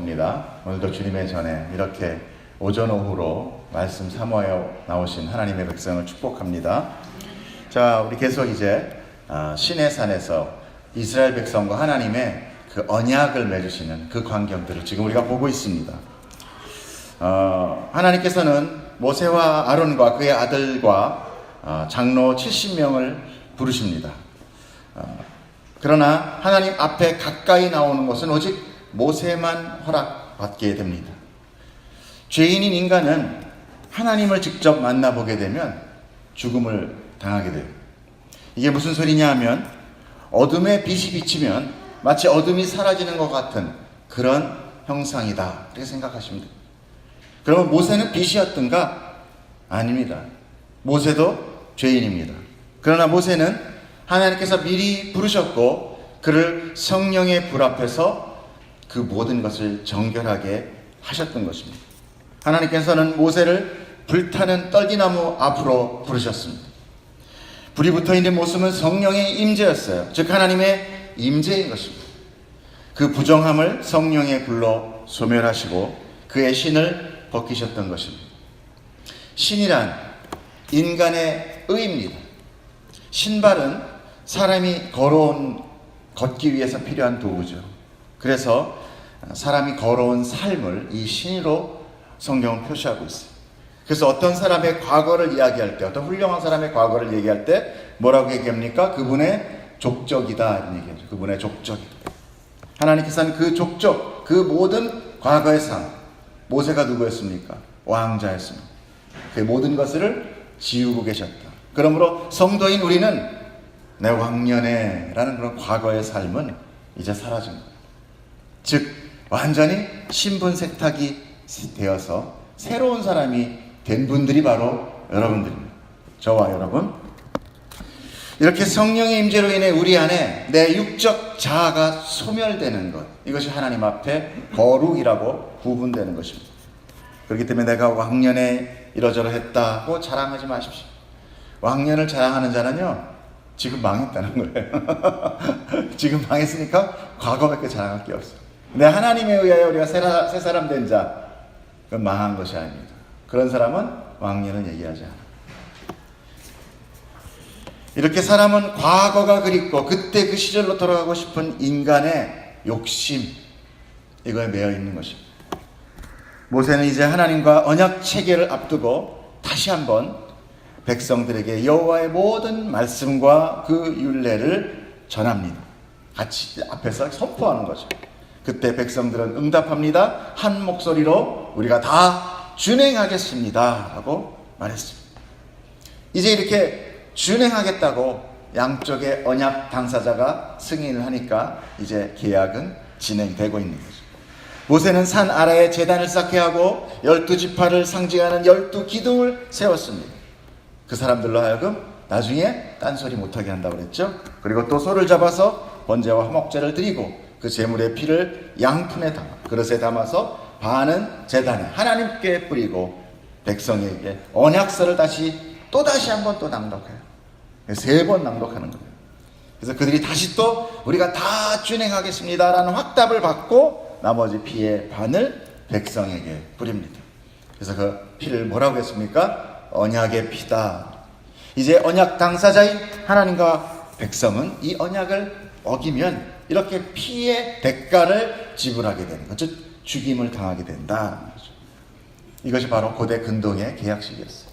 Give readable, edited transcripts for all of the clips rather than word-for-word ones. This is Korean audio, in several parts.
축복합니다. 오늘도 주님의 전에 이렇게 오전 오후로 말씀 사모하여 나오신 하나님의 백성을 축복합니다. 자, 우리 계속 이제 시내산에서 이스라엘 백성과 하나님의 그 언약을 맺으시는 그 광경들을 지금 우리가 보고 있습니다. 하나님께서는 모세와 아론과 그의 아들과 장로 70명을 부르십니다. 그러나 하나님 앞에 가까이 나오는 것은 오직 모세만 허락받게 됩니다. 죄인인 인간은 하나님을 직접 만나보게 되면 죽음을 당하게 돼요. 이게 무슨 소리냐 하면 어둠에 빛이 비치면 마치 어둠이 사라지는 것 같은 그런 형상이다, 이렇게 생각하시면 돼요. 그러면 모세는 빛이었던가? 아닙니다. 모세도 죄인입니다. 그러나 모세는 하나님께서 미리 부르셨고 그를 성령의 불 앞에서 그 모든 것을 정결하게 하셨던 것입니다. 하나님께서는 모세를 불타는 떨기나무 앞으로 부르셨습니다. 불이 붙어있는 모습은 성령의 임재였어요. 즉 하나님의 임재인 것입니다. 그 부정함을 성령의 불로 소멸하시고 그의 신을 벗기셨던 것입니다. 신이란 인간의 의입니다. 신발은 사람이 걷기 위해서 필요한 도구죠. 그래서 사람이 걸어온 삶을 이 신으로 성경은 표시하고 있어요. 그래서 어떤 사람의 과거를 이야기할 때, 어떤 훌륭한 사람의 과거를 얘기할 때 뭐라고 얘기합니까? 그분의 족적이다, 이런 얘기하죠. 그분의 족적이다. 하나님께서는 그 족적, 그 모든 과거의 삶, 모세가 누구였습니까? 왕자였습니다. 그 모든 것을 지우고 계셨다. 그러므로 성도인 우리는 내 왕년에 라는 그런 과거의 삶은 이제 사라진 거예요. 즉 완전히 신분 세탁이 되어서 새로운 사람이 된 분들이 바로 여러분들입니다. 저와 여러분. 이렇게 성령의 임재로 인해 우리 안에 내 육적 자아가 소멸되는 것, 이것이 하나님 앞에 거룩이라고 구분되는 것입니다. 그렇기 때문에 내가 왕년에 이러저러 했다고 자랑하지 마십시오. 왕년을 자랑하는 자는요, 지금 망했다는 거예요. 지금 망했으니까 과거밖에 자랑할 게 없어요. 근데 하나님에 의하여 우리가 새 사람 된 자, 그건 망한 것이 아닙니다. 그런 사람은 왕년을 얘기하지 않아요. 이렇게 사람은 과거가 그립고 그때 그 시절로 돌아가고 싶은 인간의 욕심, 이거에 매여 있는 것입니다. 모세는 이제 하나님과 언약 체계를 앞두고 다시 한번 백성들에게 여호와의 모든 말씀과 그 율례를 전합니다. 같이 앞에서 선포하는 거죠. 그때 백성들은 응답합니다. 한 목소리로 우리가 다 준행하겠습니다 라고 말했습니다. 이제 이렇게 준행하겠다고 양쪽의 언약 당사자가 승인을 하니까 이제 계약은 진행되고 있는 거죠. 모세는 산 아래에 제단을 쌓게 하고 12지파를 상징하는 12기둥을 세웠습니다. 그 사람들로 하여금 나중에 딴소리 못하게 한다고 그랬죠. 그리고 또 소를 잡아서 번제와 화목제를 드리고 그 제물의 피를 양푼에 담아 그릇에 담아서 반은 제단에 하나님께 뿌리고 백성에게 언약서를 또다시 한번 또 낭독해요. 3번 낭독하는 거예요. 그래서 그들이 다시 또 우리가 다 준행하겠습니다 라는 확답을 받고 나머지 피의 반을 백성에게 뿌립니다. 그래서 그 피를 뭐라고 했습니까? 언약의 피다. 이제 언약 당사자인 하나님과 백성은 이 언약을 어기면 이렇게 피의 대가를 지불하게 되는 거죠. 죽임을 당하게 된다는 거죠. 이것이 바로 고대 근동의 계약식이었어요.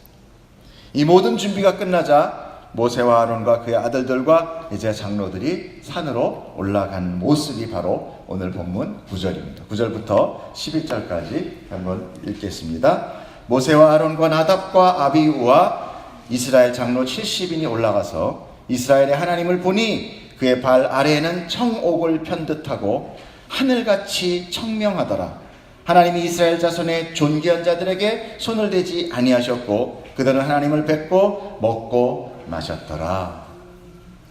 이 모든 준비가 끝나자 모세와 아론과 그의 아들들과 이제 장로들이 산으로 올라간 모습이 바로 오늘 본문 9절입니다. 9절부터 11절까지 한번 읽겠습니다. 모세와 아론과 나답과 아비우와 이스라엘 장로 70인이 올라가서 이스라엘의 하나님을 보니 그의 발 아래에는 청옥을 편듯하고 하늘같이 청명하더라. 하나님이 이스라엘 자손의 존귀한 자들에게 손을 대지 아니하셨고 그들은 하나님을 뵙고 먹고 마셨더라.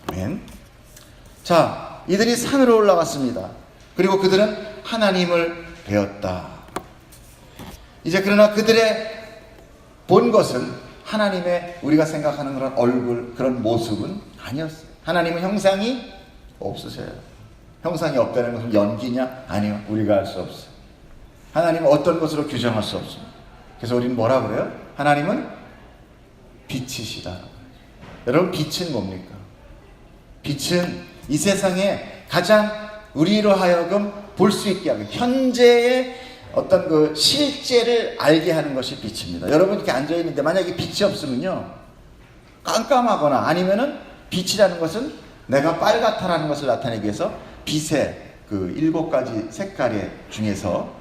아멘. 자, 이들이 산으로 올라갔습니다. 그리고 그들은 하나님을 배웠다. 이제 그러나 그들의 본 것은 하나님의 우리가 생각하는 그런 얼굴, 그런 모습은 아니었어요. 하나님은 형상이 없으세요. 형상이 없다는 것은 연기냐? 아니요. 우리가 알 수 없어요. 하나님은 어떤 것으로 규정할 수 없습니다. 그래서 우리는 뭐라 그래요? 하나님은 빛이시다. 여러분, 빛은 뭡니까? 빛은 이 세상에 가장 우리로 하여금 볼 수 있게 하고 현재의 어떤 그 실제를 알게 하는 것이 빛입니다. 여러분 이렇게 앉아 있는데 만약에 빛이 없으면요, 깜깜하거나 아니면은 빛이라는 것은 내가 빨갛다라는 것을 나타내기 위해서 빛의 그 7가지 색깔의 중에서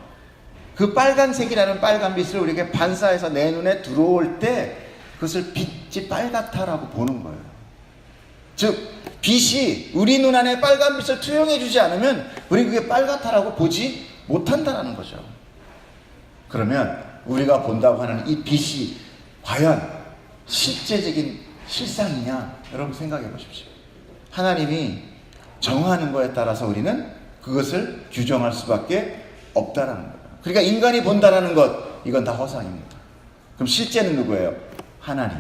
그 빨간색이라는 빨간 빛을 우리에게 반사해서 내 눈에 들어올 때 그것을 빛이 빨갛다라고 보는 거예요. 즉 빛이 우리 눈 안에 빨간 빛을 투영해 주지 않으면 우리 그게 빨갛다라고 보지 못한다는 거죠. 그러면 우리가 본다고 하는 이 빛이 과연 실제적인 실상이냐? 여러분 생각해 보십시오. 하나님이 정하는 거에 따라서 우리는 그것을 규정할 수밖에 없다라는 거예요. 그러니까 인간이 본다라는 것, 이건 다 허상입니다. 그럼 실제는 누구예요? 하나님.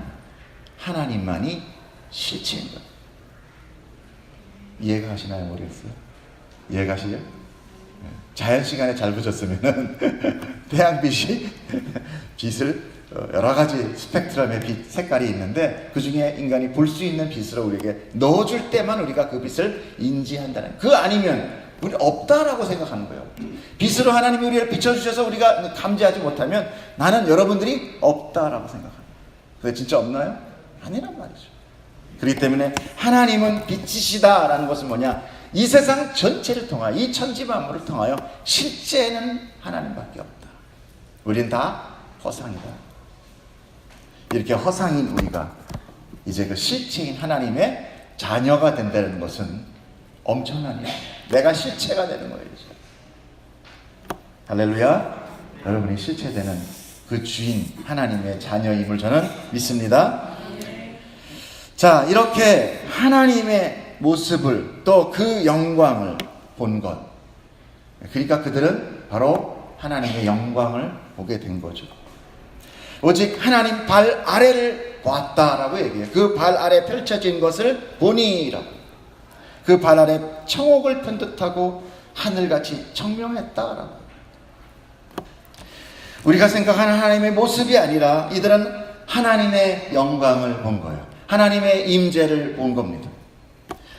하나님만이 실체인 거예요. 이해가 가시나요? 모르겠어요. 이해가 가시죠? 자연 시간에 잘 보셨으면은 태양빛이 빛을 여러 가지 스펙트럼의 빛 색깔이 있는데 그 중에 인간이 볼 수 있는 빛으로 우리에게 넣어줄 때만 우리가 그 빛을 인지한다는, 그 아니면 우리 없다라고 생각하는 거예요. 빛으로 하나님이 우리를 비춰주셔서 우리가 감지하지 못하면 나는 여러분들이 없다라고 생각합니다. 근데 진짜 없나요? 아니란 말이죠. 그렇기 때문에 하나님은 빛이시다라는 것은 뭐냐? 이 세상 전체를 통하여, 이 천지 만물을 통하여 실제는 하나님밖에 없다. 우린 다 허상이다. 이렇게 허상인 우리가 이제 그 실체인 하나님의 자녀가 된다는 것은 엄청난 일. 내가 실체가 되는 거예요. 할렐루야. 여러분이 실체되는 그 주인 하나님의 자녀임을 저는 믿습니다. 자, 이렇게 하나님의 모습을 또 그 영광을 본 것, 그러니까 그들은 바로 하나님의 영광을 보게 된 거죠. 오직 하나님 발 아래를 보았다라고 얘기해요. 그 발 아래 펼쳐진 것을 보니라고. 그 발 아래 청옥을 편 듯하고 하늘같이 청명했다라고. 우리가 생각하는 하나님의 모습이 아니라 이들은 하나님의 영광을 본 거예요. 하나님의 임재를 본 겁니다.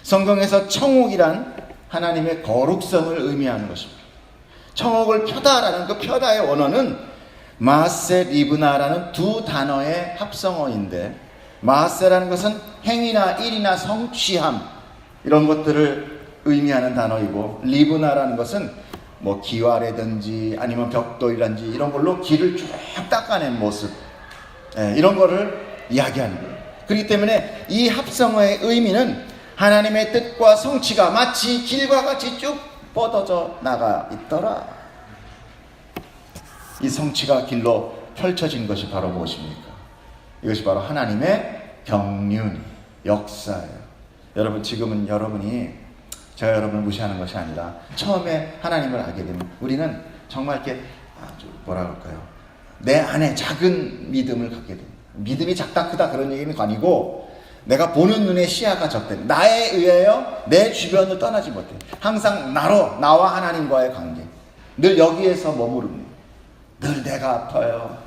성경에서 청옥이란 하나님의 거룩성을 의미하는 것입니다. 청옥을 펴다라는 그 펴다의 원어는 마세 리브나라는 두 단어의 합성어인데, 마세라는 것은 행위나 일이나 성취함 이런 것들을 의미하는 단어이고, 리브나라는 것은 뭐 기와라든지 아니면 벽돌이라든지 이런 걸로 길을 쭉 닦아낸 모습, 이런 거를 이야기하는 거예요. 그렇기 때문에 이 합성어의 의미는 하나님의 뜻과 성취가 마치 길과 같이 쭉 뻗어져 나가 있더라. 이 성취가 길로 펼쳐진 것이 바로 무엇입니까? 이것이 바로 하나님의 경륜, 역사예요. 여러분, 지금은 여러분이 제가 여러분을 무시하는 것이 아니라 처음에 하나님을 알게 되면 우리는 정말 이렇게 뭐라 그럴까요? 내 안에 작은 믿음을 갖게 됩니다. 믿음이 작다 크다 그런 얘기는 아니고, 내가 보는 눈의 시야가 적대. 나에 의하여 내 주변을 떠나지 못해. 항상 나와 하나님과의 관계. 늘 여기에서 머무릅니다. 늘 내가 아파요.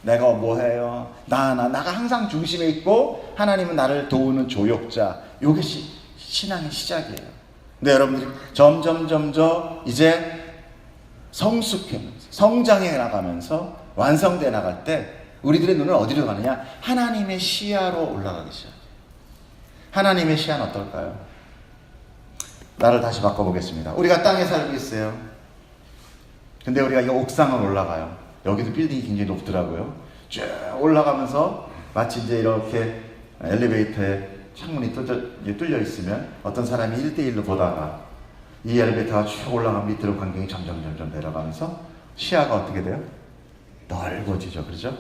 내가 뭐해요. 나가 항상 중심에 있고 하나님은 나를 도우는 조력자. 이것이 신앙의 시작이에요. 근데 여러분들이 점점 이제 성숙해면서 성장해 나가면서 완성돼 나갈 때 우리들의 눈은 어디로 가느냐? 하나님의 시야로 올라가기 시작해요. 하나님의 시야는 어떨까요? 나를 다시 바꿔보겠습니다. 우리가 땅에 살고 있어요. 근데 우리가 이 옥상을 올라가요. 여기도 빌딩이 굉장히 높더라고요. 쭉 올라가면서 마치 이제 이렇게 엘리베이터에 창문이 뚫려 있으면 어떤 사람이 1대1로 보다가 이 엘리베이터가 쭉 올라가면 밑으로 광경이 점점 내려가면서 시야가 어떻게 돼요? 넓어지죠. 그렇죠?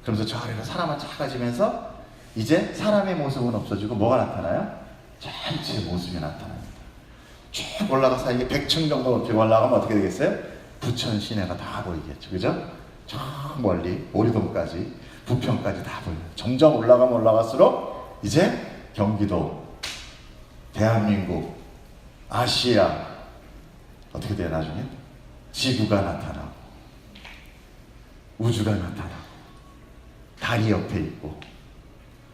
그러면서 저리로 사람은 작아지면서 이제 사람의 모습은 없어지고 뭐가 나타나요? 전체 모습이 나타납니다. 쭉 올라가서 이게 100층 정도 높이 올라가면 어떻게 되겠어요? 부천 시내가 다 보이겠죠. 그죠? 저 멀리 오리동까지 부평까지 다 보여요. 점점 올라가면 올라갈수록 이제 경기도, 대한민국, 아시아 어떻게 돼요? 나중에 지구가 나타나고 우주가 나타나고 달이 옆에 있고.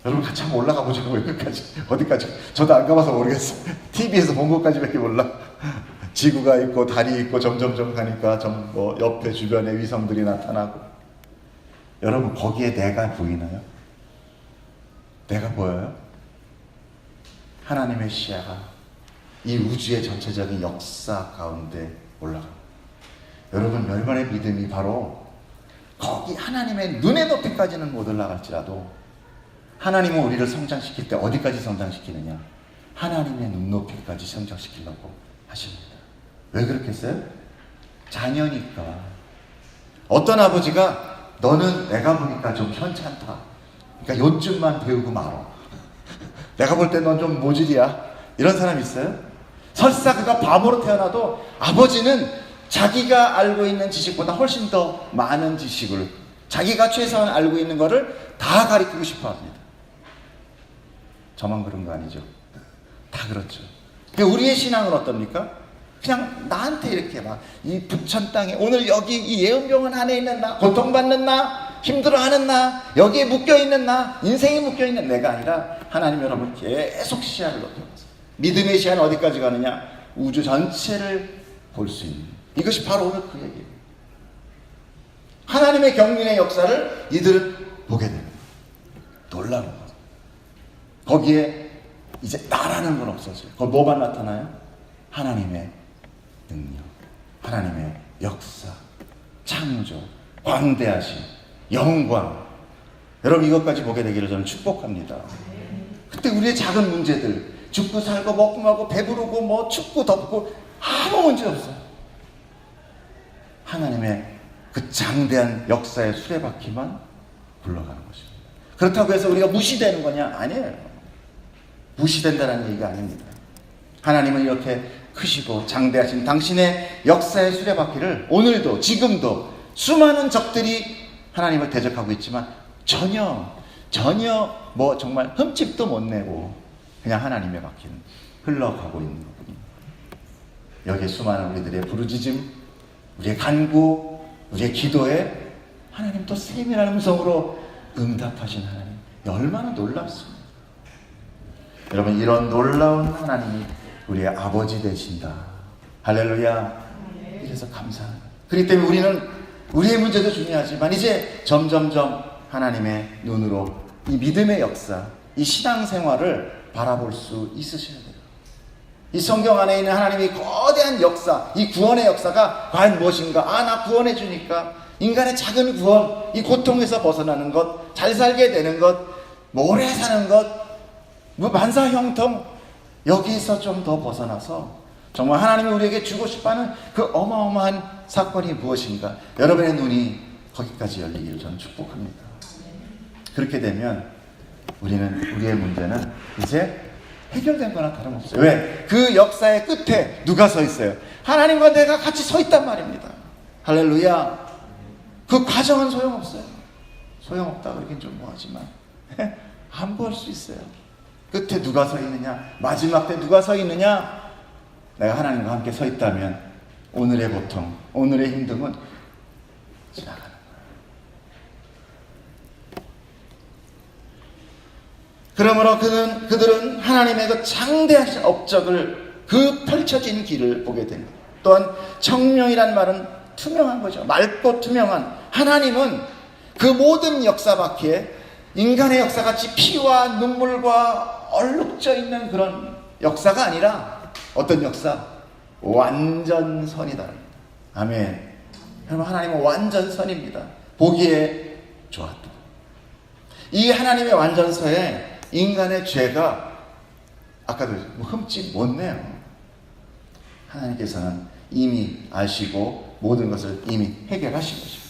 여러분 같이 한번 올라가 보자고요. 여기까지. 어디까지? 저도 안 가봐서 모르겠어요. TV에서 본 것까지밖에 몰라. 지구가 있고 달이 있고 점점점 가니까 뭐 옆에 주변에 위성들이 나타나고. 여러분 거기에 내가 보이나요? 내가 보여요? 하나님의 시야가 이 우주의 전체적인 역사 가운데 올라갑니다. 여러분 여러분의 믿음이 바로 거기 하나님의 눈의 높이까지는 못 올라갈지라도 하나님은 우리를 성장시킬 때 어디까지 성장시키느냐? 하나님의 눈높이까지 성장시키려고 하십니다. 왜 그렇게 했어요? 자녀니까. 어떤 아버지가 너는 내가 보니까 좀 현찮다. 그러니까 요쯤만 배우고 말어. 내가 볼 때 넌 좀 모질이야. 이런 사람 있어요? 설사 그가 바보로 태어나도 아버지는 자기가 알고 있는 지식보다 훨씬 더 많은 지식을, 자기가 최소한 알고 있는 거를 다 가르치고 싶어 합니다. 저만 그런 거 아니죠? 다 그렇죠. 우리의 신앙은 어떻습니까? 그냥 나한테 이렇게 막 이 부천 땅에 오늘 여기 이 예은병원 안에 있는 나, 고통받는 나, 힘들어하는 나, 여기에 묶여있는 나, 인생에 묶여있는 내가 아니라 하나님 여러분 계속 시야를 높여서 믿음의 시야는 어디까지 가느냐? 우주 전체를 볼 수 있는, 이것이 바로 오늘 그 얘기예요. 하나님의 경륜의 역사를 이들은 보게 됩니다. 놀라운 것. 거기에 이제 나라는 건 없어져요. 거기 뭐만 나타나요? 하나님의 능력, 하나님의 역사, 창조, 광대하심, 영광. 여러분 이것까지 보게 되기를 저는 축복합니다. 그때 우리의 작은 문제들, 죽고 살고 먹고 마고 배부르고 뭐 춥고 덥고 아무 문제 없어요. 하나님의 그 장대한 역사의 수레바퀴만 굴러가는 것입니다. 그렇다고 해서 우리가 무시되는 거냐? 아니에요. 무시된다는 얘기가 아닙니다. 하나님은 이렇게 크시고 장대하신 당신의 역사의 수레바퀴를 오늘도 지금도 수많은 적들이 하나님을 대적하고 있지만 전혀 뭐 정말 흠집도 못 내고 그냥 하나님의 바퀴는 흘러가고 있는 거군요. 여기에 수많은 우리들의 부르짖음, 우리의 간구, 우리의 기도에 하나님 또 세밀한 음성으로 응답하신 하나님, 얼마나 놀랍습니다. 여러분 이런 놀라운 하나님이 우리의 아버지 되신다. 할렐루야. 이래서 감사합니다. 그렇기 때문에 우리는 우리의 문제도 중요하지만 이제 점점점 하나님의 눈으로 이 믿음의 역사, 이 신앙생활을 바라볼 수 있으셔야 돼요. 이 성경 안에 있는 하나님의 거대한 역사, 이 구원의 역사가 과연 무엇인가? 나 구원해 주니까 인간의 작은 구원, 이 고통에서 벗어나는 것, 잘 살게 되는 것, 오래 사는 것, 뭐 만사형통, 여기서 좀 더 벗어나서 정말 하나님이 우리에게 주고 싶어하는 그 어마어마한 사건이 무엇인가? 여러분의 눈이 거기까지 열리기를 저는 축복합니다. 그렇게 되면 우리의 문제는 이제 해결된 거나 다름없어요. 왜? 그 역사의 끝에 누가 서 있어요? 하나님과 내가 같이 서 있단 말입니다. 할렐루야. 그 과정은 소용없어요. 소용없다 그러긴 좀 뭐하지만 안 볼 수 있어요. 끝에 누가 서 있느냐? 마지막 때 누가 서 있느냐? 내가 하나님과 함께 서 있다면 오늘의 고통, 오늘의 힘듦은 지나가는 거예요. 그러므로 그들은 하나님의 그 장대하신 업적을, 그 펼쳐진 길을 보게 됩니다. 또한 청명이란 말은 투명한 거죠. 맑고 투명한. 하나님은 그 모든 역사 바퀴에 인간의 역사같이 피와 눈물과 얼룩져 있는 그런 역사가 아니라 어떤 역사? 완전선이다. 아멘. 여러분 하나님은 완전선입니다. 보기에 좋았다. 이 하나님의 완전서에 인간의 죄가 아까도 뭐 흠집 못 내요. 하나님께서는 이미 아시고 모든 것을 이미 해결하신 것입니다.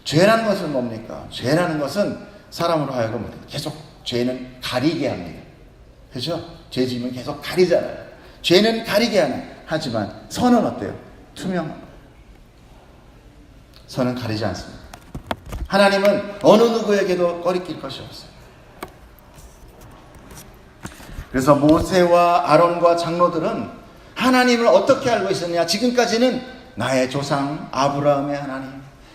죄라는 것은 뭡니까? 죄라는 것은 사람으로 하여금 계속 죄는 가리게 합니다. 그렇죠? 죄 지으면 계속 가리잖아요. 죄는 가리게 하는. 하지만 선은 어때요? 투명합니다. 선은 가리지 않습니다. 하나님은 어느 누구에게도 꺼리낄 것이 없어요. 그래서 모세와 아론과 장로들은 하나님을 어떻게 알고 있었냐? 지금까지는 나의 조상 아브라함의 하나님,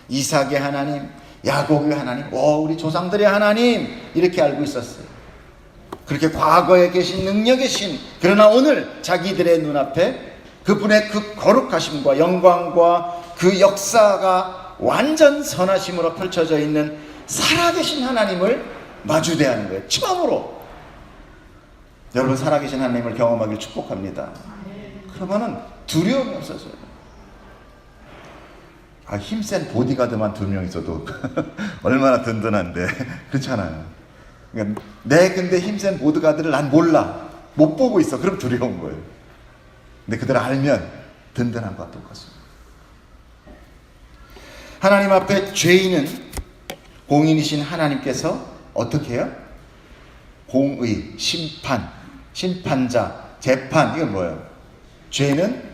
이삭의 하나님, 야곱의 하나님, 우리 조상들의 하나님, 이렇게 알고 있었어요. 그렇게 과거에 계신 능력의 신, 그러나 오늘 자기들의 눈앞에 그분의 그 거룩하심과 영광과 그 역사가 완전 선하심으로 펼쳐져 있는 살아계신 하나님을 마주대하는 거예요. 처음으로. 여러분, 살아계신 하나님을 경험하길 축복합니다. 그러면은 두려움이 없어져요. 힘센 보디가드만 2명 있어도 얼마나 든든한데. 그렇잖아요. 그러니까 근데 힘센 보디가드를 난 몰라, 못 보고 있어. 그럼 두려운 거예요. 근데 그들 알면 든든한 것과 똑같습니다. 하나님 앞에 죄인은 공인이신 하나님께서 어떻게 해요? 공의, 심판, 심판자, 재판, 이건 뭐예요? 죄는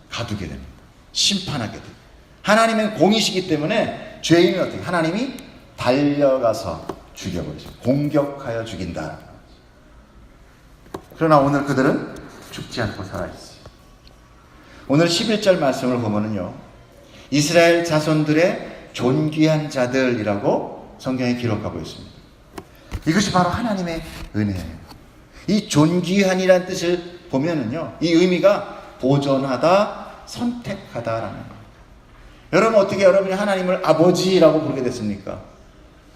가두게 됩니다. 심판하게 됩니다. 하나님은 공이시기 때문에 죄인은 어떻게? 하나님이 달려가서 죽여버리죠. 공격하여 죽인다. 그러나 오늘 그들은 죽지 않고 살아있어요. 오늘 11절 말씀을 보면은요, 이스라엘 자손들의 존귀한 자들이라고 성경에 기록하고 있습니다. 이것이 바로 하나님의 은혜예요. 이 존귀한이라는 뜻을 보면은요, 이 의미가 보존하다, 선택하다라는 거예요. 여러분, 어떻게 여러분이 하나님을 아버지라고 부르게 됐습니까?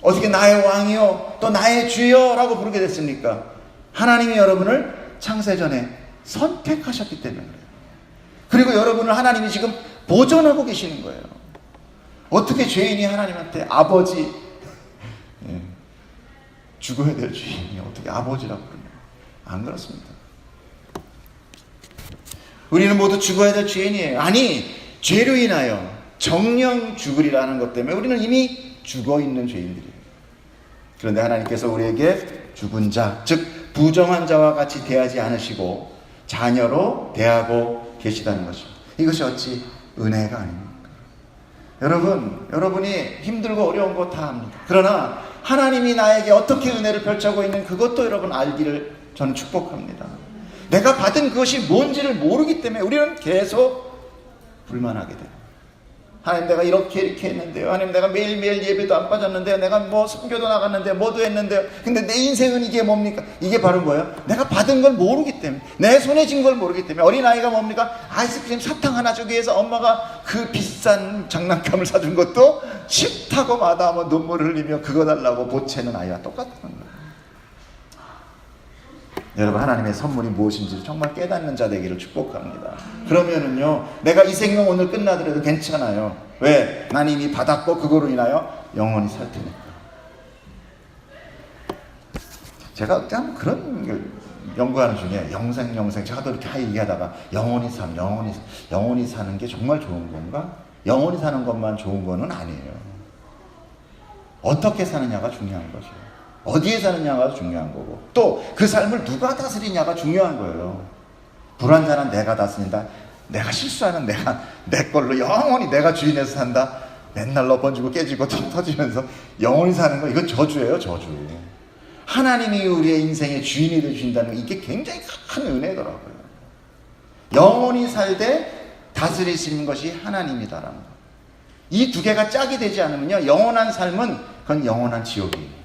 어떻게 나의 왕이요, 또 나의 주여라고 부르게 됐습니까? 하나님이 여러분을 창세전에 선택하셨기 때문에 그래요. 그리고 여러분을 하나님이 지금 보존하고 계시는 거예요. 어떻게 죄인이 하나님한테 아버지, 죽어야 될 죄인이 어떻게 아버지라고 그러냐? 안 그렇습니다. 우리는 모두 죽어야 될 죄인이에요. 아니, 죄로 인하여 정령 죽으리라는 것 때문에 우리는 이미 죽어 있는 죄인들이에요. 그런데 하나님께서 우리에게 죽은 자, 즉 부정한 자와 같이 대하지 않으시고 자녀로 대하고 계시다는 것입니다. 이것이 어찌 은혜가 아닙니까? 여러분이 힘들고 어려운 거 다 압니다. 그러나 하나님이 나에게 어떻게 은혜를 펼쳐고 있는 그것도 여러분 알기를 저는 축복합니다. 내가 받은 그것이 뭔지를 모르기 때문에 우리는 계속 불만하게 돼요. 하나님, 내가 이렇게 했는데요. 하나님, 내가 매일매일 예배도 안 빠졌는데요. 내가 뭐 선교도 나갔는데요. 뭐도 했는데요. 근데 내 인생은 이게 뭡니까? 이게 바로 뭐예요? 내가 받은 걸 모르기 때문에, 내 손에 쥔 걸 모르기 때문에. 어린아이가 뭡니까? 아이스크림 사탕 하나 주기 위해서 엄마가 그 비싼 장난감을 사준 것도 싫다고 마다하며 눈물을 흘리며 그거 달라고 보채는 아이와 똑같은 거예요. 여러분, 하나님의 선물이 무엇인지 정말 깨닫는 자 되기를 축복합니다. 그러면은요, 내가 이 생명 오늘 끝나더라도 괜찮아요. 왜? 난 이미 받았고 그거로 인하여 영원히 살 테니까. 제가 그냥 그런 걸 연구하는 중에 영생 제가 또 이렇게 얘기하다가 영원히 사는 게 정말 좋은 건가? 영원히 사는 것만 좋은 거는 아니에요. 어떻게 사느냐가 중요한 거죠. 어디에 사느냐가 중요한 거고, 또 그 삶을 누가 다스리냐가 중요한 거예요. 불완전한 내가 다스린다. 내가 실수하는 내 걸로 영원히 내가 주인에서 산다. 맨날 넘어지고 깨지고 터지면서 영원히 사는 거, 이건 저주예요, 저주. 하나님이 우리의 인생의 주인이 되주신다는 거, 이게 굉장히 큰 은혜더라고요. 영원히 살되 다스리시는 것이 하나님이다라는 거. 이 두 개가 짝이 되지 않으면요, 영원한 삶은 그건 영원한 지옥이에요.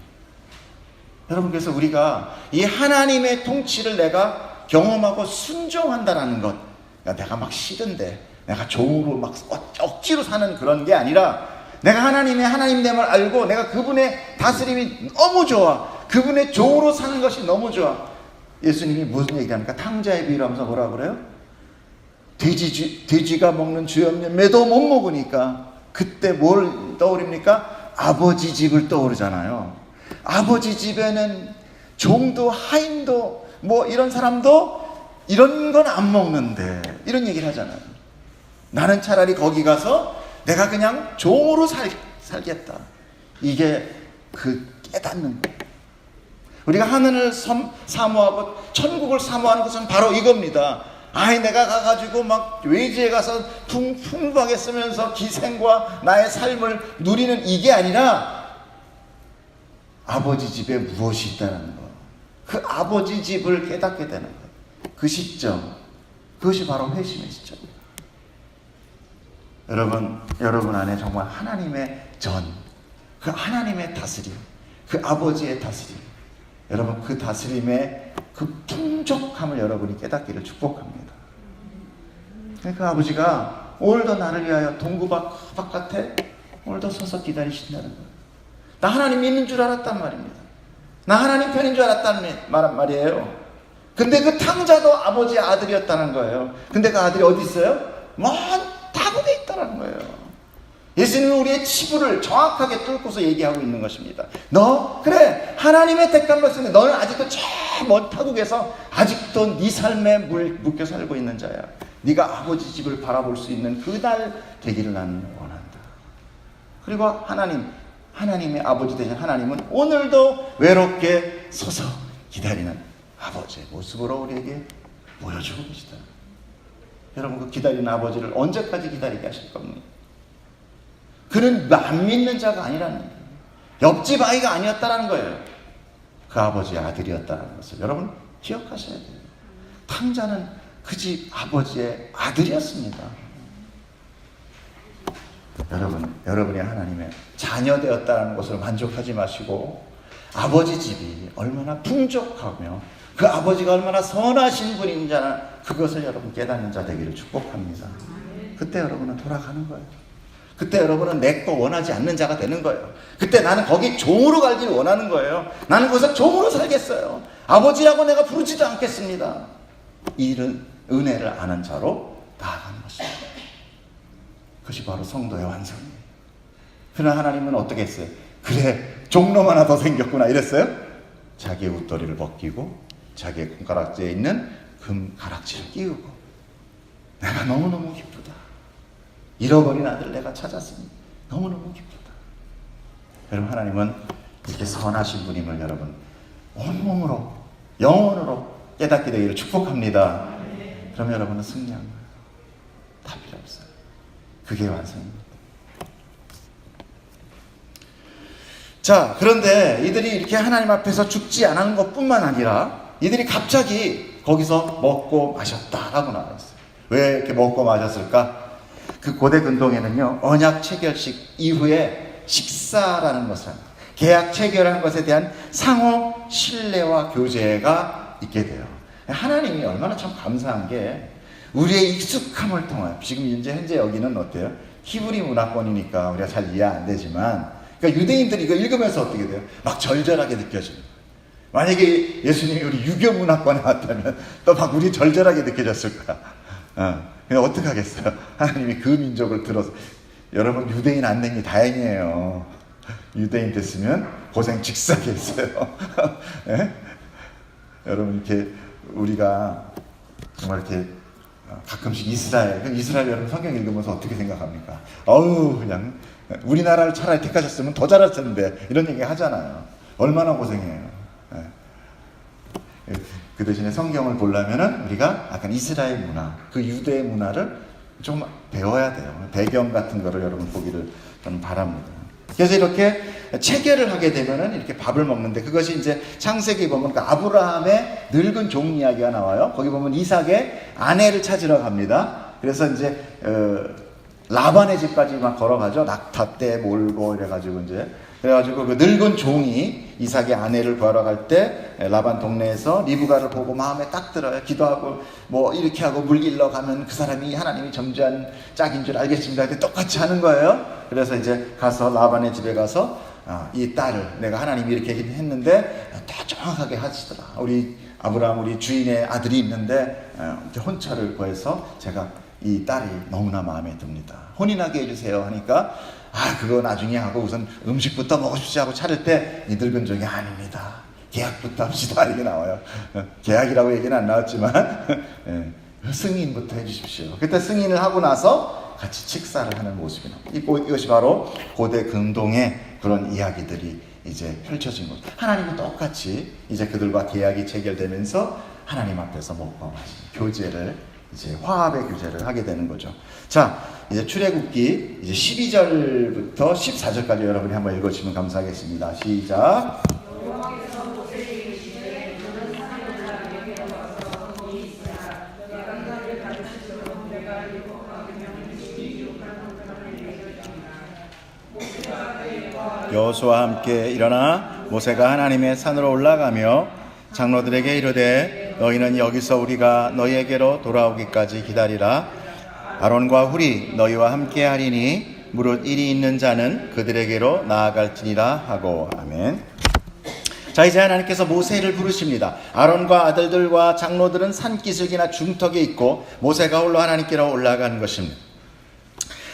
여러분, 그래서 우리가 이 하나님의 통치를 내가 경험하고 순종한다라는 것, 내가 막 싫은데 내가 종으로 막 억지로 사는 그런 게 아니라, 내가 하나님의 하나님됨을 알고 내가 그분의 다스림이 너무 좋아, 그분의 종으로 사는 것이 너무 좋아. 예수님이 무슨 얘기합니까? 탕자의 비유를 하면서 뭐라 그래요? 돼지가 먹는 주염매도 못 먹으니까 그때 뭘 떠오릅니까? 아버지 집을 떠오르잖아요. 아버지 집에는 종도 하인도 뭐 이런 사람도 이런 건 안 먹는데, 이런 얘기를 하잖아요. 나는 차라리 거기 가서 내가 그냥 종으로 살겠다. 이게 그 깨닫는 거예요. 우리가 하늘을 사모하고 천국을 사모하는 것은 바로 이겁니다. 내가 가가지고 막 외지에 가서 풍부하게 쓰면서 기생과 나의 삶을 누리는 이게 아니라, 아버지 집에 무엇이 있다는 것, 그 아버지 집을 깨닫게 되는 것, 그 시점, 그것이 바로 회심의 시점입니다. 여러분 안에 정말 하나님의 그 하나님의 다스림, 그 아버지의 다스림, 여러분 그 다스림의 그 풍족함을 여러분이 깨닫기를 축복합니다. 그 아버지가 오늘도 나를 위하여 동구 바깥에 오늘도 서서 기다리신다는 거예요. 나 하나님 믿는 줄 알았단 말입니다. 나 하나님 편인 줄 알았다는 말이에요. 근데 그 탕자도 아버지의 아들이었다는 거예요. 근데 그 아들이 어디 있어요? 먼 타국에 있다는 거예요. 예수님은 우리의 치부를 정확하게 뚫고서 얘기하고 있는 것입니다. 너 그래 하나님의 택한 것인데 너는 아직도 저 먼 타국에서 아직도 네 삶에 묶여 살고 있는 자야. 네가 아버지 집을 바라볼 수 있는 그날 되기를 나는 원한다. 그리고 하나님의 아버지 되신 하나님은 오늘도 외롭게 서서 기다리는 아버지의 모습으로 우리에게 보여주고 계시다. 여러분 그 기다리는 아버지를 언제까지 기다리게 하실 겁니까? 그는 안 믿는 자가 아니라는 거예요. 옆집 아이가 아니었다는 거예요. 그 아버지의 아들이었다는 것을 여러분 기억하셔야 돼요. 탕자는 그 집 아버지의 아들이었습니다. 여러분이 하나님의 자녀 되었다는 것을 만족하지 마시고 아버지 집이 얼마나 풍족하며 그 아버지가 얼마나 선하신 분인지는 그것을 여러분 깨닫는 자 되기를 축복합니다. 그때 여러분은 돌아가는 거예요. 그때 여러분은 내 거 원하지 않는 자가 되는 거예요. 그때 나는 거기 종으로 갈기를 원하는 거예요. 나는 거기서 종으로 살겠어요. 아버지라고 내가 부르지도 않겠습니다. 이 은혜를 아는 자로 나아가는 것입니다. 그것이 바로 성도의 완성이에요. 그러나 하나님은 어떻게 했어요? 그래 종놈 하나 더 생겼구나 이랬어요? 자기의 웃도리를 벗기고 자기의 손가락지에 있는 금 가락지를 끼우고 내가 너무너무 기쁘다. 잃어버린 아들 내가 찾았으니 너무너무 기쁘다. 여러분 하나님은 이렇게 선하신 분임을 여러분 온몸으로 영혼으로 깨닫게 되기를 축복합니다. 그럼 여러분은 승리한 거예요. 다 필요 없어요. 그게 완성입니다. 자, 그런데 이들이 이렇게 하나님 앞에서 죽지 않은 것뿐만 아니라 이들이 갑자기 거기서 먹고 마셨다라고 나와 있어요. 왜 이렇게 먹고 마셨을까? 그 고대 근동에는요, 언약 체결식 이후에 식사라는 것은 계약 체결한 것에 대한 상호 신뢰와 교제가 있게 돼요. 하나님이 얼마나 참 감사한 게 우리의 익숙함을 통하여 지금 현재 여기는 어때요? 히브리 문화권이니까 우리가 잘 이해 안 되지만 그러니까 유대인들이 이거 읽으면서 어떻게 돼요? 막 절절하게 느껴집니다. 만약에 예수님이 우리 유교 문화권에 왔다면 또 막 우리 절절하게 느껴졌을 거야. 그냥 어떻게 하겠어요? 하나님이 그 민족을 들어서 여러분 유대인 안 된 게 다행이에요. 유대인 됐으면 고생 직사게 했어요. 네? 여러분 이렇게 우리가 정말 이렇게 가끔씩 이스라엘 여러분 성경 읽으면서 어떻게 생각합니까? 그냥 우리나라를 차라리 택하셨으면 더 잘할 텐데 이런 얘기 하잖아요. 얼마나 고생해요. 그 대신에 성경을 보려면은 우리가 약간 이스라엘 문화, 그 유대의 문화를 좀 배워야 돼요. 배경 같은 거를 여러분 보기를 저는 바랍니다. 그래서 이렇게 체결을 하게 되면은 이렇게 밥을 먹는데 그것이 이제 창세기 보면 그 아브라함의 늙은 종 이야기가 나와요. 거기 보면 이삭의 아내를 찾으러 갑니다. 그래서 이제 라반의 집까지 막 걸어가죠. 낙타 떼 몰고 이래가지고 그래가지고 그 늙은 종이 이삭의 아내를 구하러 갈 때 라반 동네에서 리브가를 보고 마음에 딱 들어요. 기도하고 뭐 이렇게 하고 물 길러 가면 그 사람이 하나님이 점주한 짝인 줄 알겠습니다. 근데 똑같이 하는 거예요. 그래서 이제 가서 라반의 집에 가서 이 딸을 내가 하나님이 이렇게 했는데 다 정확하게 하시더라. 우리 아브라함 우리 주인의 아들이 있는데 혼처를 구해서 제가 이 딸이 너무나 마음에 듭니다. 혼인하게 해주세요 하니까 그거 나중에 하고 우선 음식부터 먹으십시오 하고 차릴 때 이 늙은 종이 아닙니다. 계약부터 합시다 이렇게 나와요. 계약이라고 얘기는 안 나왔지만 승인부터 해주십시오. 그때 승인을 하고 나서 같이 식사를 하는 모습이 나옵니다. 이것이 바로 고대 근동의 그런 이야기들이 이제 펼쳐진 거죠. 하나님은 똑같이 이제 그들과 계약이 체결되면서 하나님 앞에서 먹고 마시는 교제를 이제 화합의 교제를 하게 되는 거죠. 자, 이제 출애굽기 이제 12절부터 14절까지 여러분이 한번 읽어주시면 감사하겠습니다. 시작. 여호수아와 함께 일어나 모세가 하나님의 산으로 올라가며 장로들에게 이르되 너희는 여기서 우리가 너희에게로 돌아오기까지 기다리라. 아론과 훌이 너희와 함께 하리니 무릇 일이 있는 자는 그들에게로 나아갈지니라 하고. 아멘. 자, 이제 하나님께서 모세를 부르십니다. 아론과 아들들과 장로들은 산기슭이나 중턱에 있고 모세가 홀로 하나님께로 올라간 것입니다.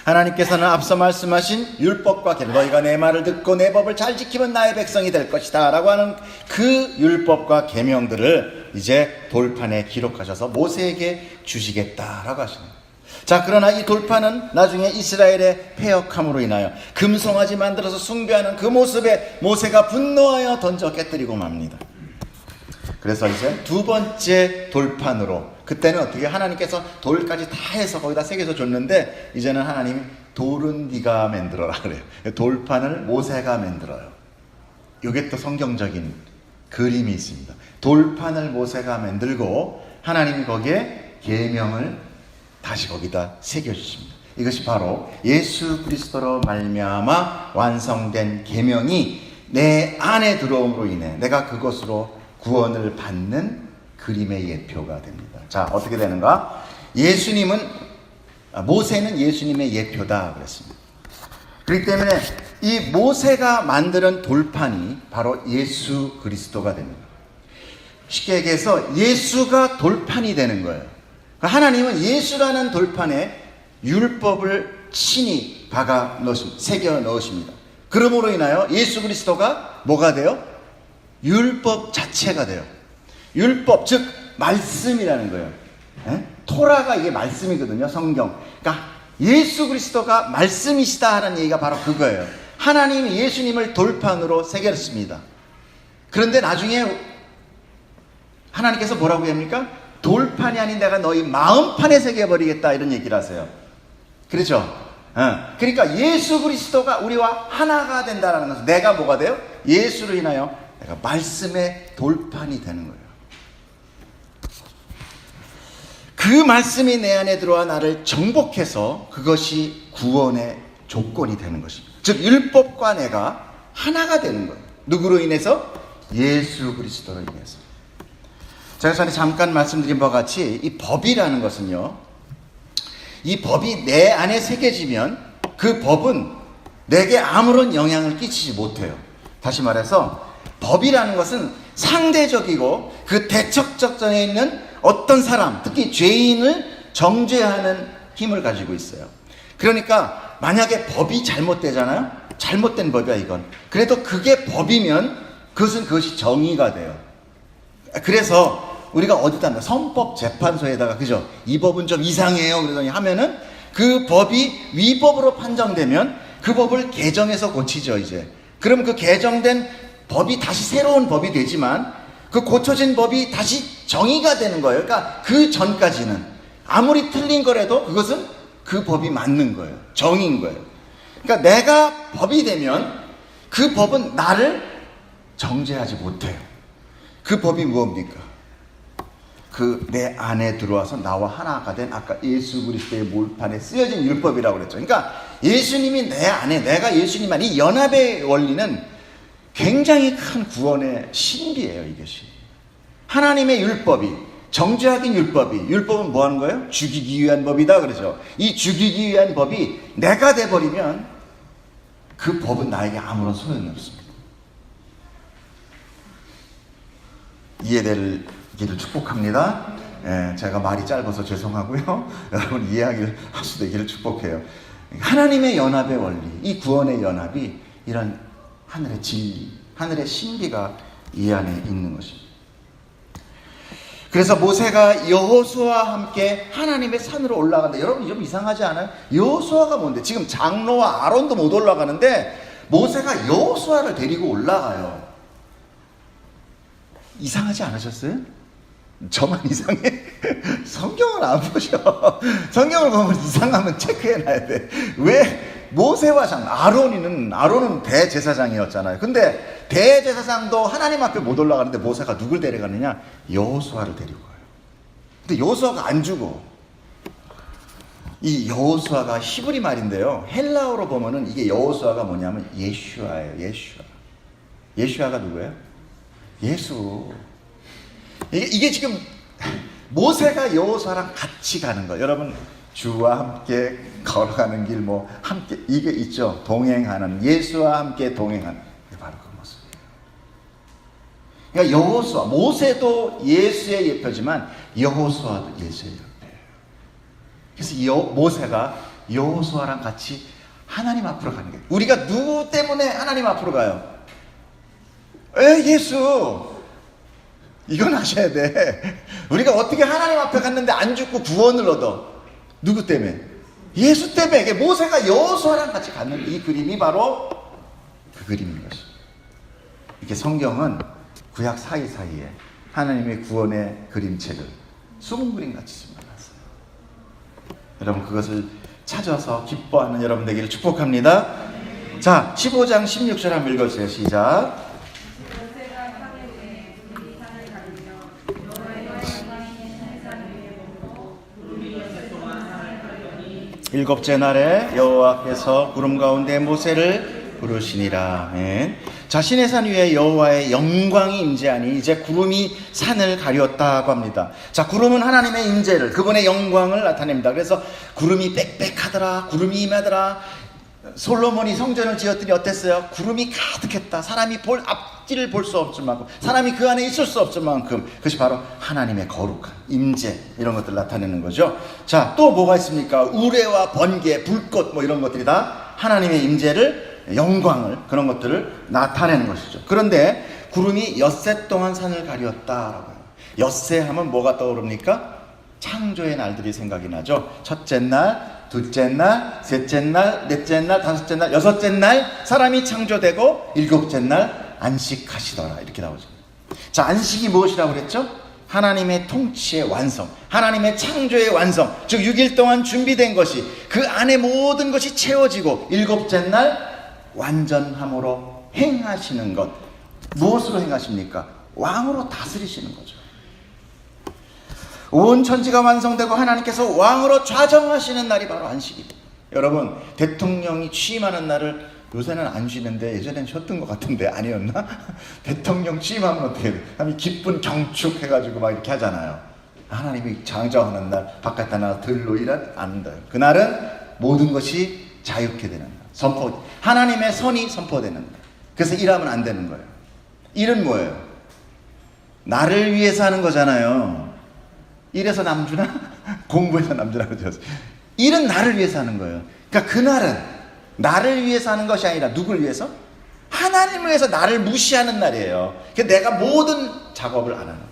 하나님께서는 앞서 말씀하신 율법과 계명, 너희가 내 말을 듣고 내 법을 잘 지키면 나의 백성이 될 것이다 라고 하는 그 율법과 계명들을 이제 돌판에 기록하셔서 모세에게 주시겠다라고 하십니다. 자, 그러나 이 돌판은 나중에 이스라엘의 패역함으로 인하여 금송아지 만들어서 숭배하는 그 모습에 모세가 분노하여 던져 깨뜨리고 맙니다. 그래서 이제 두 번째 돌판으로, 그때는 어떻게 하나님께서 돌까지 다 해서 거기다 새겨서 줬는데 이제는 하나님이 돌은 네가 만들어라 그래요. 돌판을 모세가 만들어요. 이게 또 성경적인 그림이 있습니다. 돌판을 모세가 만들고 하나님이 거기에 계명을 다시 거기다 새겨주십니다. 이것이 바로 예수 그리스도로 말미암아 완성된 계명이 내 안에 들어옴으로 인해 내가 그것으로 구원을 받는 그림의 예표가 됩니다. 자, 어떻게 되는가? 모세는 예수님의 예표다 그랬습니다. 그렇기 때문에 이 모세가 만드는 돌판이 바로 예수 그리스도가 됩니다. 쉽게 얘기해서 예수가 돌판이 되는 거예요. 하나님은 예수라는 돌판에 율법을 친히 박아 넣으십니다. 새겨 넣으십니다. 그러므로 인하여 예수 그리스도가 뭐가 돼요? 율법 자체가 돼요. 율법, 즉 말씀이라는 거예요. 토라가 이게 말씀이거든요. 성경. 그러니까 예수 그리스도가 말씀이시다 하는 얘기가 바로 그거예요. 하나님이 예수님을 돌판으로 새겼습니다. 그런데 나중에 하나님께서 뭐라고 합니까? 돌판이 아닌 내가 너희 마음판에 새겨버리겠다 이런 얘기를 하세요. 그렇죠? 그러니까 예수 그리스도가 우리와 하나가 된다는 것은 내가 뭐가 돼요? 예수로 인하여 내가 말씀의 돌판이 되는 거예요. 그 말씀이 내 안에 들어와 나를 정복해서 그것이 구원의 조건이 되는 것입니다. 즉 율법과 내가 하나가 되는 거예요. 누구로 인해서? 예수 그리스도로 인해서. 제가 전에 잠깐 말씀드린 바와 같이 이 법이라는 것은요, 이 법이 내 안에 새겨지면 그 법은 내게 아무런 영향을 끼치지 못해요. 다시 말해서 법이라는 것은 상대적이고 그 대척적전에 있는 어떤 사람, 특히 죄인을 정죄하는 힘을 가지고 있어요. 그러니까 만약에 법이 잘못되잖아요. 잘못된 법이야 이건. 그래도 그게 법이면 그것이 정의가 돼요. 그래서 우리가 어디다 헌법재판소에다가 그죠? 이 법은 좀 이상해요. 그러더니 하면은 그 법이 위법으로 판정되면 그 법을 개정해서 고치죠 이제. 그럼 그 개정된 법이 다시 새로운 법이 되지만 그 고쳐진 법이 다시 정의가 되는 거예요. 그러니까 그 전까지는 아무리 틀린 거라도 그것은 그 법이 맞는 거예요. 정의인 거예요. 그러니까 내가 법이 되면 그 법은 나를 정죄하지 못해요. 그 법이 무엇입니까? 그 내 안에 들어와서 나와 하나가 된 아까 예수 그리스도의 몰판에 쓰여진 율법이라고 그랬죠. 그러니까 예수님이 내 안에, 내가 예수님 안에, 이 연합의 원리는 굉장히 큰 구원의 신비예요. 이것이 하나님의 율법이, 정죄하긴 율법은 뭐 하는 거예요? 죽이기 위한 법이다 그러죠. 이 죽이기 위한 법이 내가 돼버리면 그 법은 나에게 아무런 소용이 없습니다. 이해되기를 축복합니다. 제가 말이 짧아서 죄송하고요. 여러분 이해하기를 할 수도 있기를 축복해요. 하나님의 연합의 원리, 이 구원의 연합이 이런 하늘의 진리, 하늘의 신비가 이 안에 있는 것입니다. 그래서 모세가 여호수아와 함께 하나님의 산으로 올라간다. 여러분 좀 이상하지 않아요? 여호수아가 뭔데? 지금 장로와 아론도 못 올라가는데 모세가 여호수아를 데리고 올라가요. 이상하지 않으셨어요? 저만 이상해? 성경을 안 보셔. 성경을 보면 이상하면 체크해놔야 돼. 왜? 모세와 아론은 대제사장이었잖아요. 근데 대제사장도 하나님 앞에 못 올라가는데 모세가 누굴 데려가느냐? 여호수아를 데리고 가요. 근데 여호수아가 안 죽어. 이 여호수아가 히브리 말인데요. 헬라어로 보면은 이게 여호수아가 뭐냐면 예슈아예요. 예슈아. 예슈아가 누구예요? 예수. 이게 지금 모세가 여호수아랑 같이 가는 거예요. 여러분 주와 함께 걸어가는 길 뭐 함께 이게 있죠. 동행하는 예수와 함께 동행하는 이게 바로 그 모습이에요. 그러니까 여호수아 모세도 예수의 예표지만 여호수아도 예수의 예표예요. 그래서 모세가 여호수아랑 같이 하나님 앞으로 가는 거예요. 우리가 누구 때문에 하나님 앞으로 가요? 예수. 이건 아셔야 돼. 우리가 어떻게 하나님 앞에 갔는데 안 죽고 구원을 얻어? 누구 때문에? 예수 때문에. 모세가 여호수아랑 같이 갔는 이 그림이 바로 그 그림인 것입니다. 이렇게 성경은 구약 사이사이에 하나님의 구원의 그림책을 숨은 그림 같이 숨겨놨어요. 여러분 그것을 찾아서 기뻐하는 여러분 되기를 축복합니다. 자, 15장 16절 한번 읽어주세요. 시작. 일곱째 날에 여호와께서 구름 가운데 모세를 부르시니라. 아멘. 자신의 산 위에 여호와의 영광이 임재하니 이제 구름이 산을 가렸다고 합니다. 자, 구름은 하나님의 임재를, 그분의 영광을 나타냅니다. 그래서 구름이 빽빽하더라, 구름이 임하더라. 솔로몬이 성전을 지었더니 어땠어요? 구름이 가득했다. 사람이 앞길을 볼 수 없을 만큼, 사람이 그 안에 있을 수 없을 만큼. 그것이 바로 하나님의 거룩한 임재, 이런 것들 나타내는 거죠. 자, 또 뭐가 있습니까? 우레와 번개, 불꽃 뭐 이런 것들이 다 하나님의 임재를, 영광을, 그런 것들을 나타내는 것이죠. 그런데 구름이 엿새 동안 산을 가리웠다라고 해요. 엿새 하면 뭐가 떠오릅니까? 창조의 날들이 생각이 나죠. 첫째 날, 둘째 날, 셋째 날, 넷째 날, 다섯째 날, 여섯째 날 사람이 창조되고 일곱째 날 안식하시더라, 이렇게 나오죠. 자, 안식이 무엇이라고 그랬죠? 하나님의 통치의 완성, 하나님의 창조의 완성, 즉 6일 동안 준비된 것이 그 안에 모든 것이 채워지고 일곱째 날 완전함으로 행하시는 것. 무엇으로 행하십니까? 왕으로 다스리시는 거죠. 온 천지가 완성되고 하나님께서 왕으로 좌정하시는 날이 바로 안식입니다. 여러분, 대통령이 취임하는 날을 요새는 안 쉬는데 예전엔 쉬었던 것 같은데 아니었나? 대통령 취임하면 어떻게 돼? 하면 기쁜 경축 해가지고 막 이렇게 하잖아요. 하나님이 장정하는 날 바깥에 나가 들로 일은 안 한다요. 그날은 모든 것이 자유케 되는 날, 하나님의 선이 선포되는 날. 그래서 일하면 안 되는 거예요. 일은 뭐예요? 나를 위해서 하는 거잖아요. 일해서 남주나? 공부해서 남주나? 그러죠. 일은 나를 위해서 하는 거예요. 그러니까 그날은 나를 위해서 하는 것이 아니라 누굴 위해서? 하나님을 위해서 나를 무시하는 날이에요. 그래서 내가 모든 작업을 안 하는 거예요.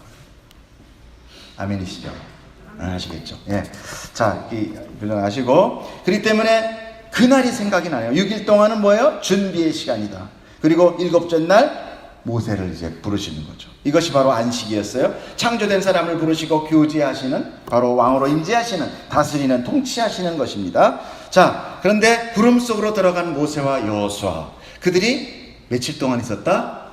아멘이시죠? 아시겠죠? 예. 자, 변정하시고. 그렇기 때문에 그날이 생각이 나요. 6일 동안은 뭐예요? 준비의 시간이다. 그리고 일곱째 날 모세를 이제 부르시는 거죠. 이것이 바로 안식이었어요. 창조된 사람을 부르시고 교제하시는, 바로 왕으로 임재하시는, 다스리는, 통치하시는 것입니다. 자, 그런데 구름 속으로 들어간 모세와 여호수아, 그들이 며칠 동안 있었다?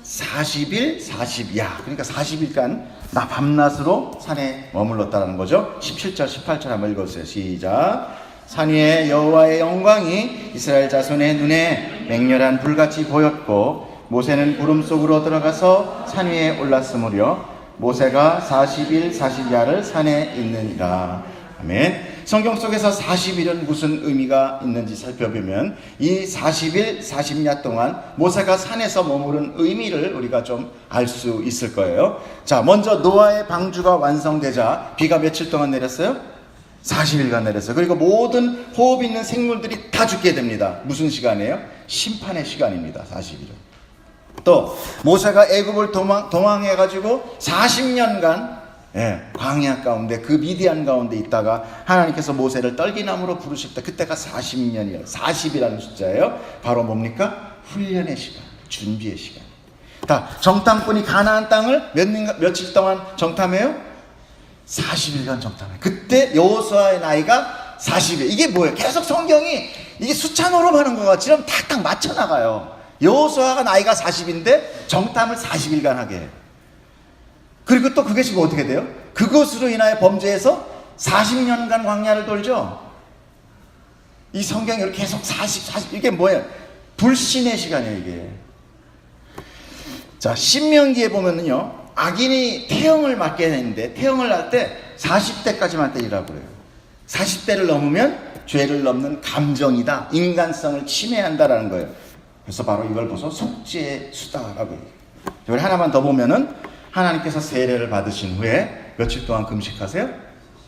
40일, 40야. 그러니까 40일간 밤낮으로 산에 머물렀다는 거죠. 17절, 18절 한번 읽어주세요. 시작. 산 위에 여호와의 영광이 이스라엘 자손의 눈에 맹렬한 불같이 보였고 모세는 구름 속으로 들어가서 산 위에 올랐으므로 모세가 40일 40야를 산에 있느니라. 아멘. 성경 속에서 40일은 무슨 의미가 있는지 살펴보면 이 40일 40야 동안 모세가 산에서 머무른 의미를 우리가 좀 알 수 있을 거예요. 자, 먼저 노아의 방주가 완성되자 비가 며칠 동안 내렸어요? 40일간 내렸어요. 그리고 모든 호흡 있는 생물들이 다 죽게 됩니다. 무슨 시간이에요? 심판의 시간입니다. 40일은. 또 모세가 애굽을 도망해가지고 40년간 광야 가운데, 그 미디안 가운데 있다가 하나님께서 모세를 떨기나무로 부르실 때 그때가 40년이에요. 40이라는 숫자예요. 바로 뭡니까? 훈련의 시간, 준비의 시간. 다 정탐꾼이 가나안 땅을 며칠 동안 정탐해요? 40일간 정탐해요. 그때 여호수아의 나이가 40일. 이게 뭐예요? 계속 성경이 이게 숫자 노름하는 것 같지만 탁탁 맞춰 나가요. 여호수아가 나이가 40인데 정탐을 40일간 하게 해요. 그리고 또 그것이 뭐 어떻게 돼요? 그것으로 인하여 범죄해서 40년간 광야를 돌죠. 이 성경이 계속 40 이게 뭐예요? 불신의 시간이에요, 이게. 자, 신명기에 보면은요, 악인이 태형을 맞게 되는데, 태형을 할 때 40대까지만 때리라고 그래요. 40대를 넘으면 죄를 넘는 감정이다, 인간성을 침해한다라는 거예요. 그래서 바로 이걸 보소 속죄의 수다라고 해요. 우리 하나만 더 보면은, 하나님께서 세례를 받으신 후에 며칠 동안 금식하세요?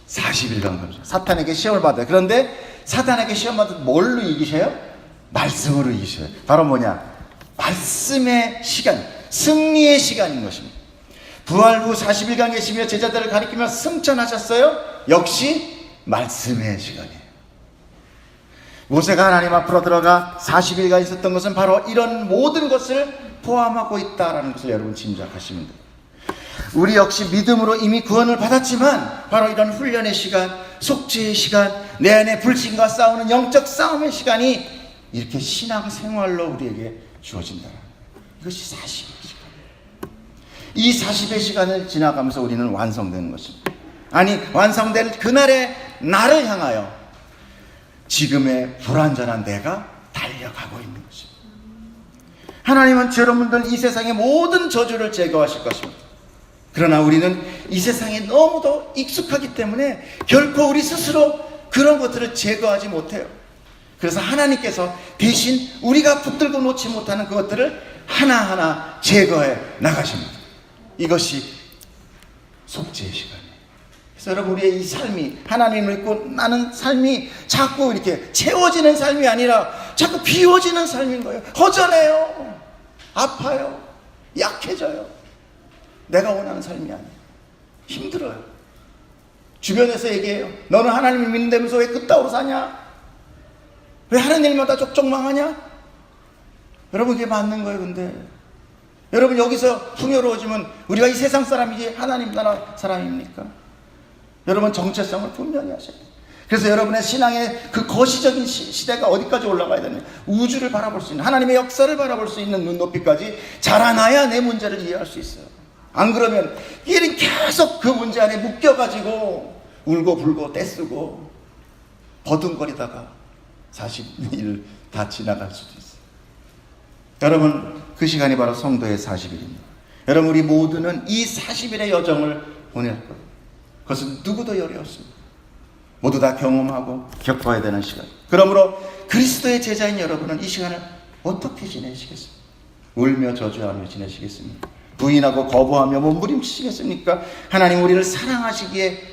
40일간 금식. 사탄에게 시험을 받아요. 그런데 사탄에게 시험 받을 뭘로 이기셔요? 말씀으로 이기셔요. 바로 뭐냐? 말씀의 시간, 승리의 시간인 것입니다. 부활 후 40일간 계시며 제자들을 가리키며 승천하셨어요? 역시 말씀의 시간이에요. 모세가 하나님 앞으로 들어가 40일간 있었던 것은 바로 이런 모든 것을 포함하고 있다는 것을 여러분 짐작하시면 돼요. 우리 역시 믿음으로 이미 구원을 받았지만 바로 이런 훈련의 시간, 속죄의 시간, 내 안에 불신과 싸우는 영적 싸움의 시간이 이렇게 신앙 생활로 우리에게 주어진다. 이것이 40의 시간. 이 40의 시간을 지나가면서 우리는 완성되는 것입니다. 아니, 완성될 그날의 나를 향하여 지금의 불완전한 내가 달려가고 있는 것입니다. 하나님은 여러분들 이 세상의 모든 저주를 제거하실 것입니다. 그러나 우리는 이 세상에 너무도 익숙하기 때문에 결코 우리 스스로 그런 것들을 제거하지 못해요. 그래서 하나님께서 대신 우리가 붙들고 놓지 못하는 그것들을 하나하나 제거해 나가십니다. 이것이 속죄의 시간이에요. 그래서 여러분, 우리의 이 삶이, 하나님을 믿고 나는 삶이 자꾸 이렇게 채워지는 삶이 아니라 자꾸 비워지는 삶인 거예요. 허전해요. 아파요. 약해져요. 내가 원하는 삶이 아니에요. 힘들어요. 주변에서 얘기해요. 너는 하나님을 믿는다면서 왜 그따위로 사냐? 왜 하는 일마다 족족망하냐? 여러분, 그게 맞는 거예요. 근데 여러분, 여기서 풍요로워지면 우리가 이 세상 사람이지 하나님 나라 사람입니까? 여러분, 정체성을 분명히 하셔야 돼요. 그래서 여러분의 신앙의 그 거시적인 시대가 어디까지 올라가야 되냐? 우주를 바라볼 수 있는, 하나님의 역사를 바라볼 수 있는 눈높이까지 자라나야 내 문제를 이해할 수 있어요. 안 그러면 얘는 계속 그 문제 안에 묶여가지고 울고 불고 떼쓰고 버둥거리다가 40일 다 지나갈 수도 있어요. 여러분, 그 시간이 바로 성도의 40일입니다. 여러분, 우리 모두는 이 40일의 여정을 보낼 거예요. 그것은 누구도 열이 없습니다. 모두 다 경험하고 겪어야 되는 시간. 그러므로 그리스도의 제자인 여러분은 이 시간을 어떻게 지내시겠습니까? 울며 저주하며 지내시겠습니까? 부인하고 거부하며 몸부림치시겠습니까? 하나님 우리를 사랑하시기에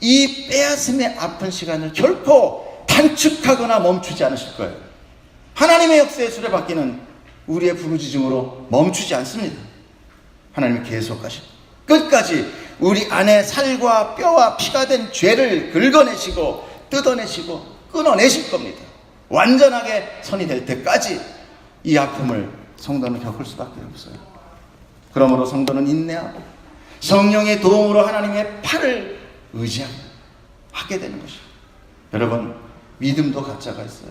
이 빼앗음의 아픈 시간을 결코 단축하거나 멈추지 않으실 거예요. 하나님의 역사의 수레바퀴는 우리의 부르짖음으로 멈추지 않습니다. 하나님이 계속 가시고 끝까지 우리 안에 살과 뼈와 피가 된 죄를 긁어내시고 뜯어내시고 끊어내실 겁니다. 완전하게 선이 될 때까지 이 아픔을 성도는 겪을 수밖에 없어요. 그러므로 성도는 인내하고 성령의 도움으로 하나님의 팔을 의지하게 되는 것이죠. 여러분, 믿음도 가짜가 있어요.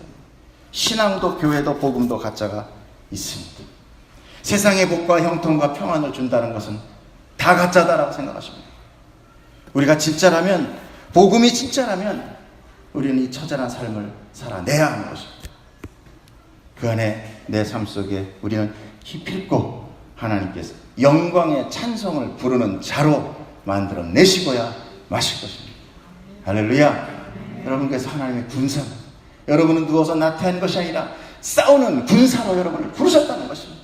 신앙도 교회도 복음도 가짜가 있습니다. 세상의 복과 형통과 평안을 준다는 것은 다 가짜다라고 생각하십니다. 우리가 진짜라면, 복음이 진짜라면 우리는 이 처절한 삶을 살아내야 하는 것입니다. 그 안에 내 삶 속에 우리는 기필코 하나님께서 영광의 찬송을 부르는 자로 만들어내시고야 마실 것입니다. 할렐루야. 여러분께서 하나님의 군사, 여러분은 누워서 나태한 것이 아니라 싸우는 군사로 여러분을 부르셨다는 것입니다.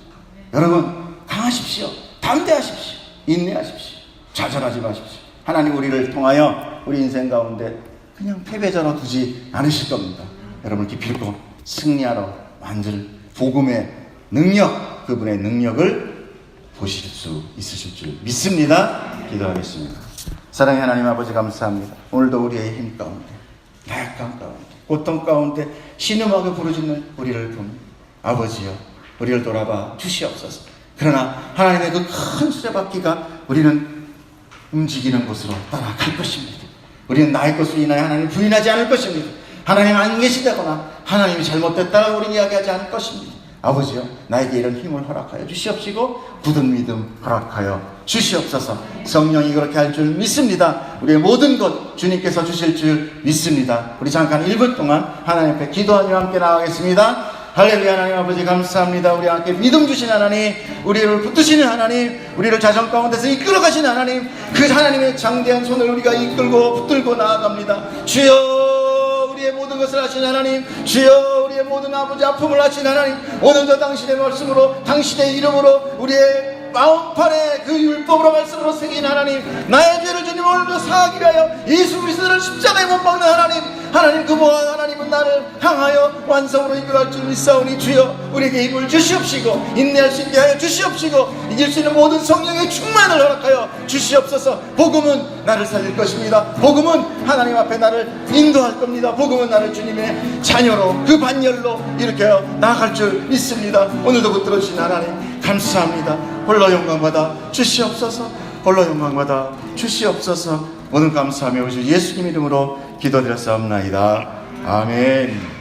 여러분, 강하십시오. 담대하십시오. 인내하십시오. 좌절하지 마십시오. 하나님 우리를 통하여 우리 인생 가운데 그냥 패배자로 두지 않으실 겁니다. 여러분 기필코 승리하러 만들 복음의 능력, 그분의 능력을 보실 수 있으실 줄 믿습니다. 기도하겠습니다. 사랑의 하나님 아버지, 감사합니다. 오늘도 우리의 힘 가운데, 나약함 가운데, 고통 가운데 신음하게 부르짖는 우리를 보니 아버지여, 우리를 돌아봐 주시옵소서. 그러나 하나님의 그 큰 수레바퀴가 우리는 움직이는 곳으로 따라갈 것입니다. 우리는 나의 것으로 인하여 하나님을 부인하지 않을 것입니다. 하나님 안 계시다거나 하나님이 잘못됐다고 우리는 이야기하지 않을 것입니다. 아버지요, 나에게 이런 힘을 허락하여 주시옵시고 굳은 믿음 허락하여 주시옵소서. 성령이 그렇게 할 줄 믿습니다. 우리의 모든 것 주님께서 주실 줄 믿습니다. 우리 잠깐 1분 동안 하나님 앞에 기도하며 함께 나가겠습니다. 할렐루야. 하나님 아버지 감사합니다. 우리 함께 믿음 주신 하나님, 우리를 붙드시는 하나님, 우리를 자정 가운데서 이끌어 가신 하나님, 그 하나님의 장대한 손을 우리가 이끌고 붙들고 나아갑니다. 주여, 우리의 모든 것을 하신 하나님, 주여, 우리의 모든 아버지 아픔을 하신 하나님, 오늘도 당신의 말씀으로, 당신의 이름으로, 우리의 마음판에 그 율법으로 말씀으로 새긴 하나님, 나의 죄를 주님 오늘도 사하기 위하여 예수 그리스도를 십자가에 못 박는 하나님, 하나님 그 모든 하나님은 나를 향하여 완성으로 이끌어갈 줄 믿사오니 주여, 우리에게 힘을 주시옵시고 인내할 수 있게 하여 주시옵시고 이길 수 있는 모든 성령의 충만을 허락하여 주시옵소서. 복음은 나를 살릴 것입니다. 복음은 하나님 앞에 나를 인도할 겁니다. 복음은 나를 주님의 자녀로, 그 반열로 일으켜 나아갈 줄 믿습니다. 오늘도 붙들어 주신 하나님 감사합니다. 홀로 영광받아 주시옵소서. 홀로 영광받아 주시옵소서. 오늘 감사하며 우리 예수님 이름으로 기도드렸사옵나이다. 아멘.